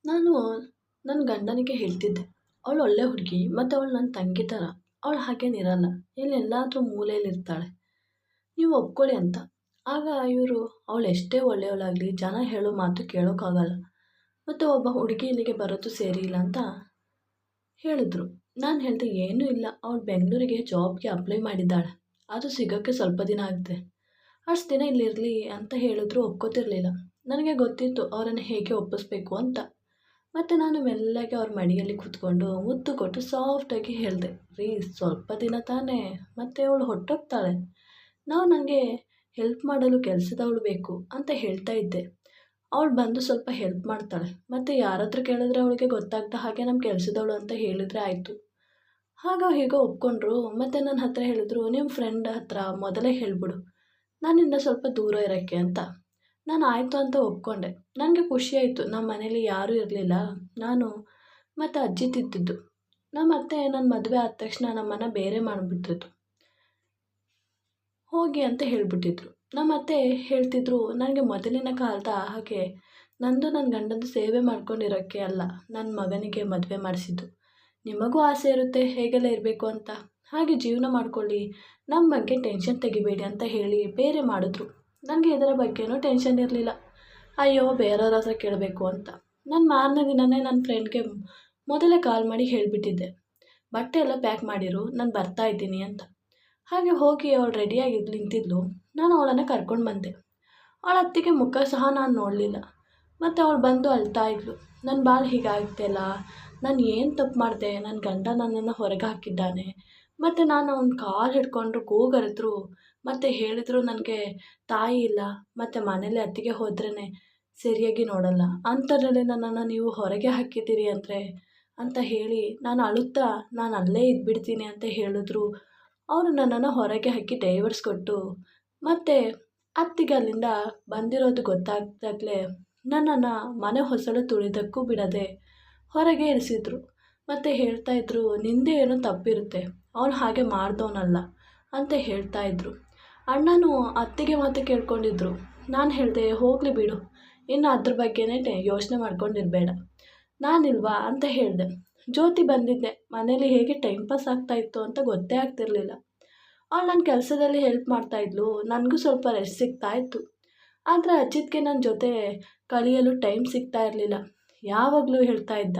ನಾನು ನನ್ನ ಗಂಡನಿಗೆ ಹೇಳ್ತಿದ್ದೆ, ಅವಳು ಒಳ್ಳೆ ಹುಡುಗಿ ಮತ್ತು ಅವಳು ನನ್ನ ತಂಗಿ ಥರ. ಅವಳು ಹಾಗೇನಿರಲ್ಲ, ಎಲ್ಲಾದರೂ ಮೂಲೆಯಲ್ಲಿರ್ತಾಳೆ, ನೀವು ಒಪ್ಕೊಳ್ಳಿ ಅಂತ. ಆಗ ಇವರು, ಅವಳು ಎಷ್ಟೇ ಒಳ್ಳೆಯವಳಾಗಲಿ ಜನ ಹೇಳೋ ಮಾತು ಕೇಳೋಕ್ಕಾಗಲ್ಲ, ಮತ್ತು ಒಬ್ಬ ಹುಡುಗಿ ಇಲ್ಲಿಗೆ ಬರೋದು ಸೇರಿ ಇಲ್ಲ ಅಂತ ಹೇಳಿದ್ರು. ನಾನು ಹೇಳಿದೆ, ಏನೂ ಇಲ್ಲ, ಅವಳು ಬೆಂಗಳೂರಿಗೆ ಜಾಬ್ಗೆ ಅಪ್ಲೈ ಮಾಡಿದ್ದಾಳೆ, ಅದು ಸಿಗೋಕ್ಕೆ ಸ್ವಲ್ಪ ದಿನ ಆಗುತ್ತೆ, ಅಷ್ಟು ದಿನ ಇಲ್ಲಿರಲಿ ಅಂತ ಹೇಳಿದ್ರು ಒಪ್ಕೋತಿರ್ಲಿಲ್ಲ. ನನಗೆ ಗೊತ್ತಿತ್ತು ಅವರನ್ನು ಹೇಗೆ ಒಪ್ಪಿಸ್ಬೇಕು ಅಂತ. ಮತ್ತು ನಾನು ಮೆಲ್ಲಗೆ ಅವ್ರ ಮಡಿಯಲ್ಲಿ ಕೂತ್ಕೊಂಡು ಮುದ್ದು ಕೊಟ್ಟು ಸಾಫ್ಟಾಗಿ ಹೇಳಿದೆ, ರೀ ಸ್ವಲ್ಪ ದಿನ ತಾನೇ, ಮತ್ತೆ ಅವಳು ಹೊರಟೋಗ್ತಾಳೆ, ನನಗೆ ಹೆಲ್ಪ್ ಮಾಡಲು ಕೆಲಸದವಳು ಬೇಕು ಅಂತ ಹೇಳ್ತಾ ಇದ್ದೆ. ಅವಳು ಬಂದು ಸ್ವಲ್ಪ ಹೆಲ್ಪ್ ಮಾಡ್ತಾಳೆ, ಮತ್ತು ಯಾರ ಹತ್ರ ಕೇಳಿದ್ರೆ ಅವಳಿಗೆ ಗೊತ್ತಾಗ್ದ ಹಾಗೆ ನಮ್ಮ ಕೆಲಸದವಳು ಅಂತ ಹೇಳಿದರೆ ಆಯಿತು. ಹಾಗೋ ಹೀಗೋ ಒಪ್ಕೊಂಡ್ರು. ಮತ್ತು ನನ್ನ ಹತ್ರ ಹೇಳಿದ್ರು, ನಿಮ್ಮ ಫ್ರೆಂಡ್ ಹತ್ರ ಮೊದಲೇ ಹೇಳಿಬಿಡು ನನ್ನಿಂದ ಸ್ವಲ್ಪ ದೂರ ಇರೋಕ್ಕೆ ಅಂತ. ನಾನು ಆಯಿತು ಅಂತ ಒಪ್ಕೊಂಡೆ. ನನಗೆ ಖುಷಿಯಾಯಿತು. ನಮ್ಮ ಮನೇಲಿ ಯಾರೂ ಇರಲಿಲ್ಲ, ನಾನು ಮತ್ತು ಅಜ್ಜಿ ತಿದ್ದಿದ್ದು. ನಮ್ಮ ಅತ್ತೆ ನನ್ನ ಮದುವೆ ಆದ ತಕ್ಷಣ ನಮ್ಮನ್ನು ಬೇರೆ ಮಾಡಿಬಿಟ್ಟಿದ್ರು, ಹೋಗಿ ಅಂತ ಹೇಳಿಬಿಟ್ಟಿದ್ರು. ನಮ್ಮ ಅತ್ತೆ ಹೇಳ್ತಿದ್ರು, ನನಗೆ ಮೊದಲಿನ ಕಾಲದ ಹಾಗೆ ನನ್ನ ಗಂಡಂದು ಸೇವೆ ಮಾಡ್ಕೊಂಡಿರೋಕ್ಕೆ ಅಲ್ಲ ನನ್ನ ಮಗನಿಗೆ ಮದುವೆ ಮಾಡಿಸಿದ್ದು. ನಿಮಗೂ ಆಸೆ ಇರುತ್ತೆ ಹೇಗೆಲ್ಲ ಇರಬೇಕು ಅಂತ, ಹಾಗೆ ಜೀವನ ಮಾಡ್ಕೊಳ್ಳಿ, ನಮ್ಮ ಬಗ್ಗೆ ಟೆನ್ಷನ್ ತೆಗಿಬೇಡಿ ಅಂತ ಹೇಳಿ ಬೇರೆ ಮಾಡಿದ್ರು. ನನಗೆ ಇದರ ಬಗ್ಗೆನೂ ಟೆನ್ಷನ್ ಇರಲಿಲ್ಲ. ಅಯ್ಯೋ ಬೇರೆಯವ್ರ ಹತ್ರ ಕೇಳಬೇಕು ಅಂತ. ನಾನು ಮಾರನೇ ದಿನವೇ ನನ್ನ ಫ್ರೆಂಡ್ಗೆ ಮೊದಲೇ ಕಾಲ್ ಮಾಡಿ ಹೇಳಿಬಿಟ್ಟಿದ್ದೆ, ಬಟ್ಟೆ ಎಲ್ಲ ಪ್ಯಾಕ್ ಮಾಡಿರು, ನಾನು ಬರ್ತಾ ಇದ್ದೀನಿ ಅಂತ. ಹಾಗೆ ಹೋಗಿ ಅವಳು ರೆಡಿಯಾಗಿ ನಿಂತಿದ್ಲು. ನಾನು ಅವಳನ್ನು ಕರ್ಕೊಂಡು ಬಂದೆ. ಅವಳ ಅತ್ತಿಗೆ ಮುಖ ಸಹ ನಾನು ನೋಡಲಿಲ್ಲ. ಮತ್ತು ಅವಳು ಬಂದು ಅಳ್ತಾ ಇದ್ಲು, ನನ್ನ ಬಾಳು ಹೀಗಾಗ್ತಿಲ್ಲ, ನಾನು ಏನು ತಪ್ಪು ಮಾಡಿದೆ, ನನ್ನ ಗಂಡ ನನ್ನನ್ನು ಹೊರಗೆ ಹಾಕಿದ್ದಾನೆ, ಮತ್ತು ನಾನು ಅವ್ನ ಕಾಲು ಹಿಡ್ಕೊಂಡು ಕೂಗರಿದ್ರು, ಮತ್ತು ಹೇಳಿದ್ರು ನನಗೆ ತಾಯಿ ಇಲ್ಲ, ಮತ್ತು ಮನೇಲಿ ಅತ್ತಿಗೆ ಹೋದ್ರೇ ಸರಿಯಾಗಿ ನೋಡಲ್ಲ, ಅಂಥದ್ರಲ್ಲಿ ನನ್ನನ್ನು ನೀವು ಹೊರಗೆ ಹಾಕಿದ್ದೀರಿ ಅಂತ ಹೇಳಿ ನಾನು ಅಳುತ್ತಾ ನಾನು ಅಲ್ಲೇ ಇದ್ಬಿಡ್ತೀನಿ ಅಂತ ಹೇಳಿದ್ರು. ಅವರು ನನ್ನನ್ನು ಹೊರಗೆ ಹಾಕಿ ಡೈವರ್ಸ್ ಕೊಟ್ಟು, ಮತ್ತು ಅತ್ತಿಗೆ ಅಲ್ಲಿಂದ ಬಂದಿರೋದು ಗೊತ್ತಾಗ್ದಾಗಲೇ ನನ್ನನ್ನು ಮನೆ ಹೊಸಲು ತುಳಿದಕ್ಕೂ ಬಿಡದೆ ಹೊರಗೆ ಇರಿಸಿದ್ರು. ಮತ್ತು ಹೇಳ್ತಾಯಿದ್ರು, ನಿಂದೆ ಏನೋ ತಪ್ಪಿರುತ್ತೆ, ಅವನು ಹಾಗೆ ಮಾಡ್ದವನಲ್ಲ ಅಂತ ಹೇಳ್ತಾಯಿದ್ರು. ಅಣ್ಣನೂ ಅತ್ತಿಗೆ ಮಾತು ಕೇಳ್ಕೊಂಡಿದ್ರು. ನಾನು ಹೇಳಿದೆ, ಹೋಗಲಿ ಬಿಡು, ಇನ್ನು ಅದ್ರ ಬಗ್ಗೆನೇ ಯೋಚನೆ ಮಾಡ್ಕೊಂಡಿರಬೇಡ, ನಾನಿಲ್ವಾ ಅಂತ ಹೇಳಿದೆ. ಜ್ಯೋತಿ ಬಂದಿದ್ದೆ, ಮನೇಲಿ ಹೇಗೆ ಟೈಮ್ ಪಾಸ್ ಆಗ್ತಾಯಿತ್ತು ಅಂತ ಗೊತ್ತೇ ಆಗ್ತಿರ್ಲಿಲ್ಲ. ಅವಳು ನನ್ನ ಕೆಲಸದಲ್ಲಿ ಹೆಲ್ಪ್ ಮಾಡ್ತಾಯಿದ್ಲು, ನನಗೂ ಸ್ವಲ್ಪ ರೆಸ್ಟ್ ಸಿಗ್ತಾಯಿತ್ತು. ಆದರೆ ಅಜಿತ್ಗೆ ನನ್ನ ಜೊತೆ ಕಳೆಯಲು ಟೈಮ್ ಸಿಗ್ತಾ ಇರಲಿಲ್ಲ. ಯಾವಾಗಲೂ ಹೇಳ್ತಾ ಇದ್ದ,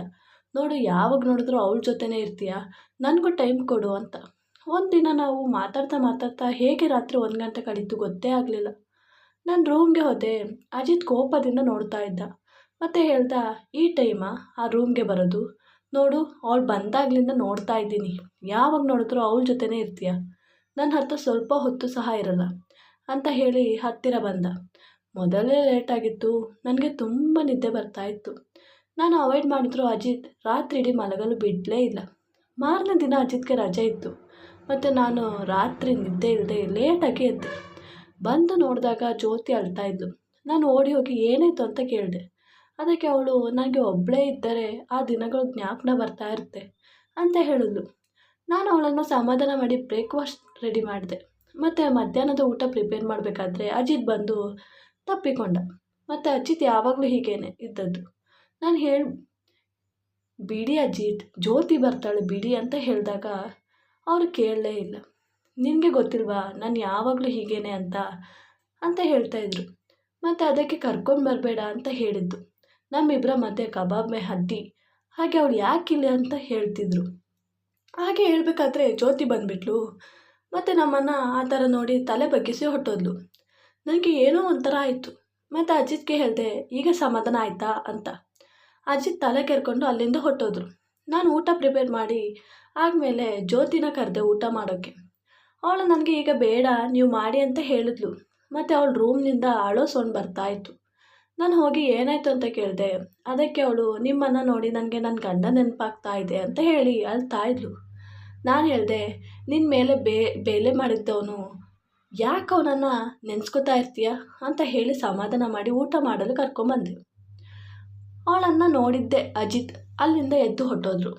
ನೋಡು ಯಾವಾಗ ನೋಡಿದ್ರೂ ಅವಳ ಜೊತೆನೇ ಇರ್ತೀಯ, ನನಗೂ ಟೈಮ್ ಕೊಡು ಅಂತ. ಒಂದಿನ ನಾವು ಮಾತಾಡ್ತಾ ಹೇಗೆ ರಾತ್ರಿ 1 ಗಂಟೆ ಕಳೀತು ಗೊತ್ತೇ ಆಗಲಿಲ್ಲ. ನಾನು ರೂಮ್ಗೆ ಹೋದೆ. ಅಜಿತ್ ಕೋಪದಿಂದ ನೋಡ್ತಾ ಇದ್ದ, ಮತ್ತು ಹೇಳ್ದ, ಈ ಟೈಮಾ ಆ ರೂಮ್ಗೆ ಬರೋದು, ನೋಡು ಅವಳು ಬಂದಾಗಲಿಂದ ನೋಡ್ತಾ ಇದ್ದೀನಿ, ಯಾವಾಗ ನೋಡಿದ್ರೂ ಅವಳ ಜೊತೆನೇ ಇರ್ತೀಯ, ನನ್ನ ಹತ್ರ ಸ್ವಲ್ಪ ಹೊತ್ತು ಸಹ ಇರಲ್ಲ ಅಂತ ಹೇಳಿ ಹತ್ತಿರ ಬಂದ. ಮೊದಲೇ ಲೇಟಾಗಿತ್ತು, ನನಗೆ ತುಂಬ ನಿದ್ದೆ ಬರ್ತಾಯಿತ್ತು. ನಾನು ಅವಾಯ್ಡ್ ಮಾಡಿದ್ರು ಅಜಿತ್ ರಾತ್ರಿ ಇಡೀ ಮಲಗಲು ಬಿಡಲೇ ಇಲ್ಲ. ಮಾರನೇ ದಿನ ಅಜಿತ್ಗೆ ರಜೆ ಇತ್ತು, ಮತ್ತು ನಾನು ರಾತ್ರಿ ನಿದ್ದೆ ಇಲ್ಲದೆ ಲೇಟಾಗಿ ಎದ್ದೆ. ಬಂದು ನೋಡಿದಾಗ ಜ್ಯೋತಿ ಅಳ್ತಾ ಇದ್ಲು. ನಾನು ಓಡಿ ಹೋಗಿ ಏನಾಯಿತು ಅಂತ ಕೇಳಿದೆ. ಅದಕ್ಕೆ ಅವಳು, ನನಗೆ ಒಬ್ಬಳೇ ಇದ್ದರೆ ಆ ದಿನಗಳು ಜ್ಞಾಪನ ಬರ್ತಾ ಇರುತ್ತೆ ಅಂತ ಹೇಳಿದ್ಲು. ನಾನು ಅವಳನ್ನು ಸಮಾಧಾನ ಮಾಡಿ ಬ್ರೇಕ್ಫಾಸ್ಟ್ ರೆಡಿ ಮಾಡಿದೆ. ಮತ್ತು ಮಧ್ಯಾಹ್ನದ ಊಟ ಪ್ರಿಪೇರ್ ಮಾಡಬೇಕಾದ್ರೆ ಅಜಿತ್ ಬಂದು ತಪ್ಪಿಕೊಂಡ. ಮತ್ತು ಅಜಿತ್ ಯಾವಾಗಲೂ ಹೀಗೇನೆ ಇದ್ದದ್ದು. ನಾನು ಬಿಡಿ ಅಜಿತ್, ಜ್ಯೋತಿ ಬರ್ತಾಳೆ ಬಿಡಿ ಅಂತ ಹೇಳಿದಾಗ ಅವರು ಕೇಳಲೇ ಇಲ್ಲ. ನಿನಗೆ ಗೊತ್ತಿಲ್ವಾ ನಾನು ಯಾವಾಗಲೂ ಹೀಗೇನೆ ಅಂತ ಹೇಳ್ತಾಯಿದ್ರು. ಮತ್ತು ಅದಕ್ಕೆ ಕರ್ಕೊಂಡು ಬರಬೇಡ ಅಂತ ಹೇಳಿದ್ದು. ನಮ್ಮಿಬ್ಬರ ಮಧ್ಯೆ ಕಬಾಬ್ ಮೇ ಹಡ್ಡಿ, ಹಾಗೆ ಅವಳು ಯಾಕಿಲ್ಲ ಅಂತ ಹೇಳ್ತಿದ್ರು. ಹಾಗೆ ಹೇಳಬೇಕಾದ್ರೆ ಜ್ಯೋತಿ ಬಂದುಬಿಟ್ಲು, ಮತ್ತು ನಮ್ಮನ್ನು ಆ ಥರ ನೋಡಿ ತಲೆ ಬಗ್ಗಿಸಿ ಹೊಟ್ಟೋದ್ಲು. ನನಗೆ ಏನೋ ಒಂಥರ ಆಯಿತು. ಮತ್ತು ಅಜಿತ್ಗೆ ಹೇಳಿದೆ, ಈಗ ಸಮಾಧಾನ ಆಯಿತಾ ಅಂತ. ಅಜಿತ್ ತಲೆ ಕೆರ್ಕೊಂಡು ಅಲ್ಲಿಂದ ಹೊಟ್ಟೋದ್ರು. ನಾನು ಊಟ ಪ್ರಿಪೇರ್ ಮಾಡಿ ಆದಮೇಲೆ ಜ್ಯೋತಿನ ಕರೆದೆ ಊಟ ಮಾಡೋಕ್ಕೆ. ಅವಳು ನನಗೆ ಈಗ ಬೇಡ ನೀವು ಮಾಡಿ ಅಂತ ಹೇಳಿದ್ಲು. ಮತ್ತು ಅವಳು ರೂಮ್ನಿಂದ ಅಳೋ ಸೌಂಡ್ ಬರ್ತಾಯಿತ್ತು. ನಾನು ಹೋಗಿ ಏನಾಯಿತು ಅಂತ ಕೇಳಿದೆ. ಅದಕ್ಕೆ ಅವಳು, ನಿಮ್ಮನ್ನು ನೋಡಿ ನನಗೆ ನನ್ನ ಗಂಡ ನೆನಪಾಗ್ತಾ ಇದೆ ಅಂತ ಹೇಳಿ ಅಳ್ತಾ ಇದ್ಲು. ನಾನು ಹೇಳಿದೆ, ನಿನ್ನ ಮೇಲೆ ಬೇಲೆ ಮಾಡಿದ್ದವನು ಯಾಕೆ ಅವನನ್ನು ನೆನೆಸ್ಕೋತಾ ಇರ್ತೀಯ ಅಂತ ಹೇಳಿ ಸಮಾಧಾನ ಮಾಡಿ ಊಟ ಮಾಡಲು ಕರ್ಕೊಂಬಂದೆ. ಅವಳನ್ನು ನೋಡಿದ್ದೆ ಅಜಿತ್ ಅಲ್ಲಿಂದ ಎದ್ದು ಹೊಟ್ಟೋದ್ರು.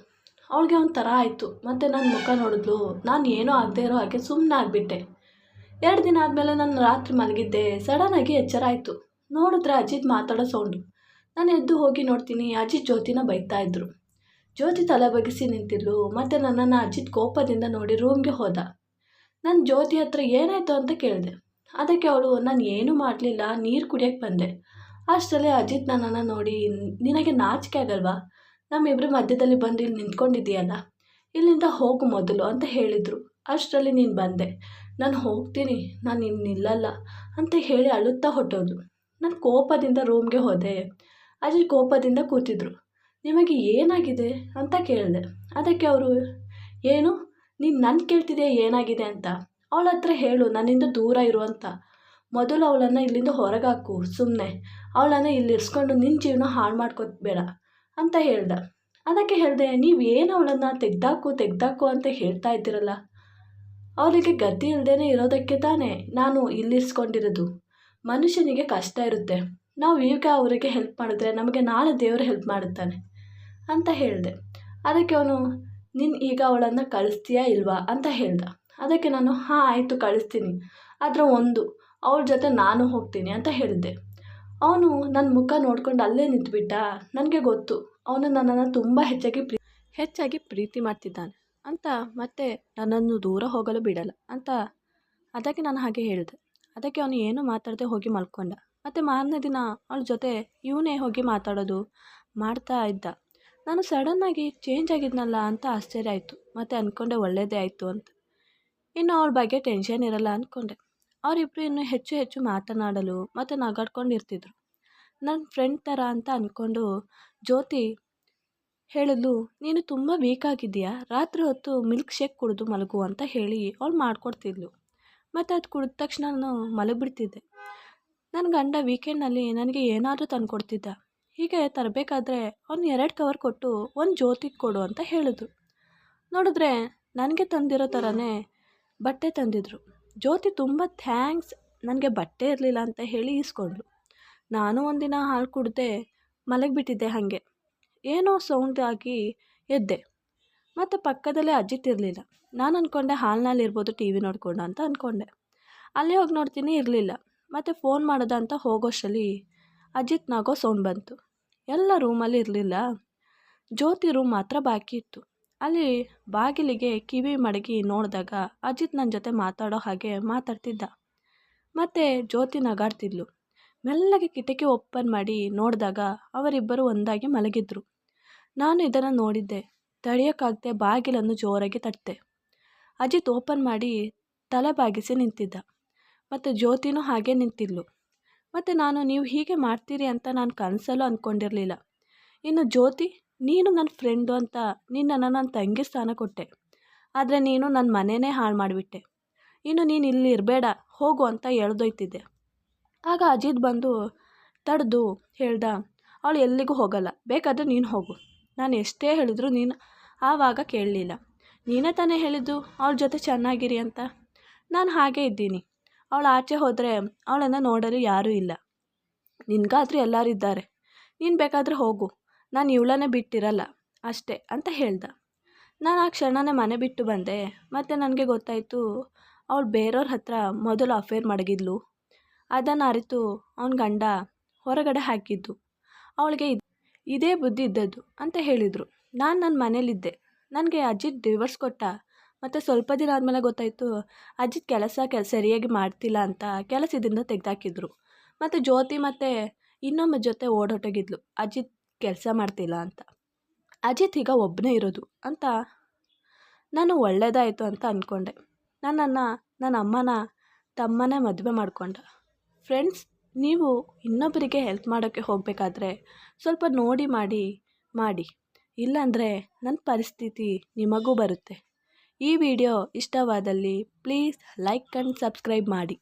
ಅವಳಿಗೆ ಒಂಥರ ಆಯಿತು. ಮತ್ತು ನನ್ನ ಮುಖ ನೋಡಿದ್ಲು. ನಾನು ಏನೂ ಆಗದೆ ಇರೋ ಹಾಗೆ ಸುಮ್ಮನೆ ಆಗಿಬಿಟ್ಟೆ. 2 ದಿನ ಆದಮೇಲೆ ನಾನು ರಾತ್ರಿ ಮಲಗಿದ್ದೆ. ಸಡನ್ನಾಗಿ ಎಚ್ಚರ ಆಯಿತು. ನೋಡಿದ್ರೆ ಅಜಿತ್ ಮಾತಾಡೋ ಸೌಂಡು. ನಾನು ಎದ್ದು ಹೋಗಿ ನೋಡ್ತೀನಿ ಅಜಿತ್ ಜ್ಯೋತಿನ ಬೈತಾ ಇದ್ರು. ಜ್ಯೋತಿ ತಲೆ ಬಗ್ಗಿಸಿ ನಿಂತಿದ್ಲು. ಮತ್ತು ನನ್ನನ್ನು ಅಜಿತ್ ಕೋಪದಿಂದ ನೋಡಿ ರೂಮ್ಗೆ ಹೋದ. ನಾನು ಜ್ಯೋತಿ ಹತ್ರ ಏನಾಯಿತು ಅಂತ ಕೇಳಿದೆ. ಅದಕ್ಕೆ ಅವಳು, ನಾನು ಏನೂ ಮಾಡಲಿಲ್ಲ, ನೀರು ಕುಡಿಯೋಕ್ಕೆ ಬಂದೆ. ಅಷ್ಟರಲ್ಲಿ ಅಜಿತ್ ನನ್ನನ್ನು ನೋಡಿ, ನಿನಗೆ ನಾಚಿಕೆ ಆಗಲ್ವಾ, ನಮ್ಮಿಬ್ಬರ ಮಧ್ಯದಲ್ಲಿ ಬಂದು ಇಲ್ಲಿ ನಿಂತ್ಕೊಂಡಿದ್ದೀಯಲ್ಲ, ಇಲ್ಲಿಂದ ಹೋಗು ಮೊದಲು ಅಂತ ಹೇಳಿದರು. ಅಷ್ಟರಲ್ಲಿ ನೀನು ಬಂದೆ. ನಾನು ಹೋಗ್ತೀನಿ, ನಾನು ಇನ್ನು ನಿಲ್ಲಲ್ಲ ಅಂತ ಹೇಳಿ ಅಳುತ್ತಾ ಹೊಟ್ಟೋದು. ನಾನು ಕೋಪದಿಂದ ರೂಮ್ಗೆ ಹೋದೆ. ಅಜಿತ್ ಕೋಪದಿಂದ ಕೂತಿದ್ರು. ನಿಮಗೆ ಏನಾಗಿದೆ ಅಂತ ಕೇಳಿದೆ. ಅದಕ್ಕೆ ಅವರು, ಏನು ನೀನು ನನ್ನ ಕೇಳ್ತಿದೆಯಾ ಏನಾಗಿದೆ ಅಂತ, ಅವಳ ಹತ್ರ ಹೇಳು ನನ್ನಿಂದ ದೂರ ಇರು ಅಂತ. ಮೊದಲು ಅವಳನ್ನು ಇಲ್ಲಿಂದ ಹೊರಗೆ ಹಾಕು, ಸುಮ್ಮನೆ ಅವಳನ್ನು ಇಲ್ಲಿ ಇರಿಸ್ಕೊಂಡು ನಿನ್ನ ಜೀವನ ಹಾಳು ಮಾಡ್ಕೊಬೇಡ ಅಂತ ಹೇಳ್ದೆ. ಅದಕ್ಕೆ ಹೇಳಿದೆ, ನೀವೇನು ಅವಳನ್ನು ತೆಗ್ದಾಕು ಅಂತ ಹೇಳ್ತಾ ಇದ್ದೀರಲ್ಲ, ಅವರಿಗೆ ಗತಿ ಇಲ್ಲದೇ ಇರೋದಕ್ಕೆ ತಾನೇ ನಾನು ಇಲ್ಲಿರಿಸ್ಕೊಂಡಿರೋದು. ಮನುಷ್ಯನಿಗೆ ಕಷ್ಟ ಇರುತ್ತೆ, ನಾವು ಈಗ ಅವರಿಗೆ ಹೆಲ್ಪ್ ಮಾಡಿದ್ರೆ ನಮಗೆ ನಾಳೆ ದೇವರು ಹೆಲ್ಪ್ ಮಾಡುತ್ತಾನೆ ಅಂತ ಹೇಳಿದೆ. ಅದಕ್ಕೆ ಅವನು, ನೀನು ಈಗ ಅವಳನ್ನು ಕಳಿಸ್ತೀಯಾ ಇಲ್ವಾ ಅಂತ ಹೇಳ್ದ. ಅದಕ್ಕೆ ನಾನು, ಹಾಂ ಆಯಿತು ಕಳಿಸ್ತೀನಿ, ಆದರೆ ಅವಳ ಜೊತೆ ನಾನು ಹೋಗ್ತೀನಿ ಅಂತ ಹೇಳಿದ್ದೆ. ಅವನು ನನ್ನ ಮುಖ ನೋಡ್ಕೊಂಡು ಅಲ್ಲೇ ನಿಂತುಬಿಟ್ಟ. ನನಗೆ ಗೊತ್ತು ಅವನು ನನ್ನನ್ನು ತುಂಬ ಹೆಚ್ಚಾಗಿ ಪ್ರೀತಿ ಮಾಡ್ತಿದ್ದಾನೆ ಅಂತ, ಮತ್ತೆ ನನ್ನನ್ನು ದೂರ ಹೋಗಲು ಬಿಡಲ್ಲ ಅಂತ. ಅದಕ್ಕೆ ನಾನು ಹಾಗೆ ಹೇಳಿದೆ. ಅದಕ್ಕೆ ಅವನು ಏನೂ ಮಾತಾಡದೆ ಹೋಗಿ ಮಲ್ಕೊಂಡ. ಮತ್ತು ಮಾರನೇ ದಿನ ಅವಳ ಜೊತೆ ಇವನೇ ಹೋಗಿ ಮಾತಾಡೋದು ಮಾಡ್ತಾ ಇದ್ದ. ನಾನು ಸಡನ್ನಾಗಿ ಚೇಂಜ್ ಆಗಿದ್ನಲ್ಲ ಅಂತ ಆಶ್ಚರ್ಯ ಆಯಿತು. ಮತ್ತು ಅಂದ್ಕೊಂಡೆ ಒಳ್ಳೆಯದೇ ಆಯಿತು ಅಂತ. ಇನ್ನು ಅವಳ ಬಗ್ಗೆ ಟೆನ್ಷನ್ ಇರಲ್ಲ ಅಂದ್ಕೊಂಡೆ. ಅವರಿಬ್ಬರು ಇನ್ನೂ ಹೆಚ್ಚು ಮಾತನಾಡಲು ಮತ್ತು ನಗಾಡ್ಕೊಂಡಿರ್ತಿದ್ರು. ನನ್ನ ಫ್ರೆಂಡ್ ಥರ ಅಂತ ಅಂದ್ಕೊಂಡು ಜ್ಯೋತಿ ಹೇಳಿದ್ಲು, ನೀನು ತುಂಬ ವೀಕ್ ಆಗಿದ್ದೀಯಾ, ರಾತ್ರಿ ಹೊತ್ತು ಮಿಲ್ಕ್ ಶೇಕ್ ಕುಡಿದು ಮಲಗು ಅಂತ ಹೇಳಿ ಅವಳು ಮಾಡಿಕೊಡ್ತಿದ್ಲು. ಮತ್ತು ಅದು ಕುಡಿದ ತಕ್ಷಣ ನಾನು ಮಲಗಿಬಿಡ್ತಿದ್ದೆ. ನನ್ನ ಗಂಡ ವೀಕೆಂಡ್ನಲ್ಲಿ ನನಗೆ ಏನಾದರೂ ತಂದುಕೊಡ್ತಿದ್ದ. ಹೀಗೆ ತರಬೇಕಾದ್ರೆ ಅವ್ನು 2 ಕವರ್ ಕೊಟ್ಟು ಒಂದು ಜ್ಯೋತಿಗೆ ಕೊಡು ಅಂತ ಹೇಳಿದ್ರು. ನೋಡಿದ್ರೆ ನನಗೆ ತಂದಿರೋ ಥರನೇ ಬಟ್ಟೆ ತಂದಿದ್ರು. ಜ್ಯೋತಿ ತುಂಬ ಥ್ಯಾಂಕ್ಸ್, ನನಗೆ ಬಟ್ಟೆ ಇರಲಿಲ್ಲ ಅಂತ ಹೇಳಿ ಈಸ್ಕೊಂಡ್ಳು. ನಾನು ಒಂದಿನ ಹಾಲು ಕುಡ್ದೆ ಮಲಗಿಬಿಟ್ಟಿದ್ದೆ. ಹಾಗೆ ಏನೋ ಸೌಂಡ್ ಆಗಿ ಎದ್ದೆ. ಮತ್ತು ಪಕ್ಕದಲ್ಲೇ ಅಜಿತ್ ಇರಲಿಲ್ಲ. ನಾನು ಅಂದ್ಕೊಂಡೆ ಹಾಲ್ನಲ್ಲಿ ಇರ್ಬೋದು ಟಿ ವಿ ನೋಡ್ಕೊಂಡು ಅಂತ ಅಂದ್ಕೊಂಡೆ. ಅಲ್ಲೇ ಹೋಗಿ ನೋಡ್ತೀನಿ ಇರಲಿಲ್ಲ. ಮತ್ತು ಫೋನ್ ಮಾಡೋದ ಅಂತ ಹೋಗೋಷ್ಟರಲ್ಲಿ ಅಜಿತ್ ನಗೋ ಸೌಂಡ್ ಬಂತು. ಎಲ್ಲ ರೂಮಲ್ಲಿ ಇರಲಿಲ್ಲ, ಜ್ಯೋತಿ ರೂಮ್ ಮಾತ್ರ ಬಾಕಿ ಇತ್ತು. ಅಲ್ಲಿ ಬಾಗಿಲಿಗೆ ಕಿವಿ ಮಡಗಿ ನೋಡಿದಾಗ ಅಜಿತ್ ನನ್ನ ಜೊತೆ ಮಾತಾಡೋ ಹಾಗೆ ಮಾತಾಡ್ತಿದ್ದ. ಮತ್ತು ಜ್ಯೋತಿ ನಗಾಡ್ತಿದ್ಲು. ಮೆಲ್ಲಗೆ ಕಿಟಕಿ ಓಪನ್ ಮಾಡಿ ನೋಡಿದಾಗ ಅವರಿಬ್ಬರು ಒಂದಾಗಿ ಮಲಗಿದ್ರು. ನಾನು ಇದನ್ನು ನೋಡಿದ್ದೆ. ತಡೆಯೋಕ್ಕಾಗದೆ ಬಾಗಿಲನ್ನು ಜೋರಾಗಿ ತಟ್ಟಿದೆ. ಅಜಿತ್ ಓಪನ್ ಮಾಡಿ ತಲೆ ಬಾಗಿಸಿ ನಿಂತಿದ್ದ. ಮತ್ತು ಜ್ಯೋತಿನೂ ಹಾಗೆ ನಿಂತಿದ್ಲು. ಮತ್ತು ನಾನು, ನೀವು ಹೀಗೆ ಮಾಡ್ತೀರಿ ಅಂತ ನಾನು ಕನಸಲ್ಲೂ ಅಂದ್ಕೊಂಡಿರಲಿಲ್ಲ. ಇನ್ನು ಜ್ಯೋತಿ, ನೀನು ನನ್ನ ಫ್ರೆಂಡು ಅಂತ ನಿನ್ನನ್ನು ನನ್ನ ತಂಗಿ ಸ್ಥಾನ ಕೊಟ್ಟೆ, ಆದರೆ ನೀನು ನನ್ನ ಮನೆಯೇ ಹಾಳು ಮಾಡಿಬಿಟ್ಟೆ. ಇನ್ನು ನೀನು ಇಲ್ಲಿ ಇರಬೇಡ, ಹೋಗು ಅಂತ ಎಳೆದೊಯ್ತಿದ್ದೆ. ಆಗ ಅಜಿತ್ ಬಂದು ತಡೆದು ಹೇಳ್ದ, ಅವಳು ಎಲ್ಲಿಗೂ ಹೋಗಲ್ಲ, ಬೇಕಾದರೆ ನೀನು ಹೋಗು. ನಾನು ಎಷ್ಟೇ ಹೇಳಿದ್ರು ನೀನು ಆವಾಗ ಕೇಳಲಿಲ್ಲ. ನೀನೇ ತಾನೇ ಹೇಳಿದ್ದು ಅವಳ ಜೊತೆ ಚೆನ್ನಾಗಿರಿ ಅಂತ. ನಾನು ಹಾಗೇ ಇದ್ದೀನಿ. ಅವಳು ಆಚೆ ಹೋದರೆ ಅವಳನ್ನು ನೋಡಲು ಯಾರೂ ಇಲ್ಲ, ನಿನಗಾದ್ರೂ ಎಲ್ಲರೂ ಇದ್ದಾರೆ, ನೀನು ಬೇಕಾದರೆ ಹೋಗು, ನಾನು ಇವಳನ್ನೇ ಬಿಟ್ಟಿರಲ್ಲ ಅಷ್ಟೇ ಅಂತ ಹೇಳ್ದ. ನಾನು ಆ ಕ್ಷಣನೇ ಮನೆ ಬಿಟ್ಟು ಬಂದೆ. ಮತ್ತು ನನಗೆ ಗೊತ್ತಾಯಿತು ಅವಳು ಬೇರೆಯವ್ರ ಹತ್ರ ಮೊದಲು ಅಫೇರ್ ಮಡಗಿದ್ಲು. ಅದನ್ನು ಅರಿತು ಅವನ ಗಂಡ ಹೊರಗಡೆ ಹಾಕಿದ್ದು. ಅವಳಿಗೆ ಇದೇ ಬುದ್ಧಿ ಇದ್ದದ್ದು ಅಂತ ಹೇಳಿದರು. ನಾನು ನನ್ನ ಮನೇಲಿದ್ದೆ. ನನಗೆ ಅಜಿತ್ ಡಿವೋರ್ಸ್ ಕೊಟ್ಟ. ಮತ್ತು ಸ್ವಲ್ಪ ದಿನ ಆದಮೇಲೆ ಗೊತ್ತಾಯಿತು ಅಜಿತ್ ಕೆಲಸ ಸರಿಯಾಗಿ ಮಾಡ್ತಿಲ್ಲ ಅಂತ ಕೆಲಸದಿಂದ ತೆಗೆದಾಕಿದ್ರು. ಮತ್ತು ಜ್ಯೋತಿ ಮತ್ತು ಇನ್ನೊಬ್ಬ ಜೊತೆ ಓಡೋಟೋಗಿದ್ಲು, ಅಜಿತ್ ಕೆಲಸ ಮಾಡ್ತಿಲ್ಲ ಅಂತ. ಅಜಿತ್ ಈಗ ಒಬ್ಬನೇ ಇರೋದು ಅಂತ ನಾನು ಒಳ್ಳೆಯದಾಯಿತು ಅಂತ ಅಂದ್ಕೊಂಡೆ. ನನ್ನನ್ನು ನನ್ನ ಅಮ್ಮನ ತಮ್ಮನೇ ಮದುವೆ ಮಾಡಿಕೊಂಡ. ಫ್ರೆಂಡ್ಸ್, ನೀವು ಇನ್ನೊಬ್ಬರಿಗೆ ಹೆಲ್ಪ್ ಮಾಡೋಕ್ಕೆ ಹೋಗಬೇಕಾದ್ರೆ ಸ್ವಲ್ಪ ನೋಡಿ ಮಾಡಿ, ಇಲ್ಲಾಂದರೆ ನನ್ನ ಪರಿಸ್ಥಿತಿ ನಿಮಗೂ ಬರುತ್ತೆ. ಈ ವಿಡಿಯೋ ಇಷ್ಟವಾದಲ್ಲಿ ಪ್ಲೀಸ್ ಲೈಕ್ ಆ್ಯಂಡ್ ಸಬ್ಸ್ಕ್ರೈಬ್ ಮಾಡಿ.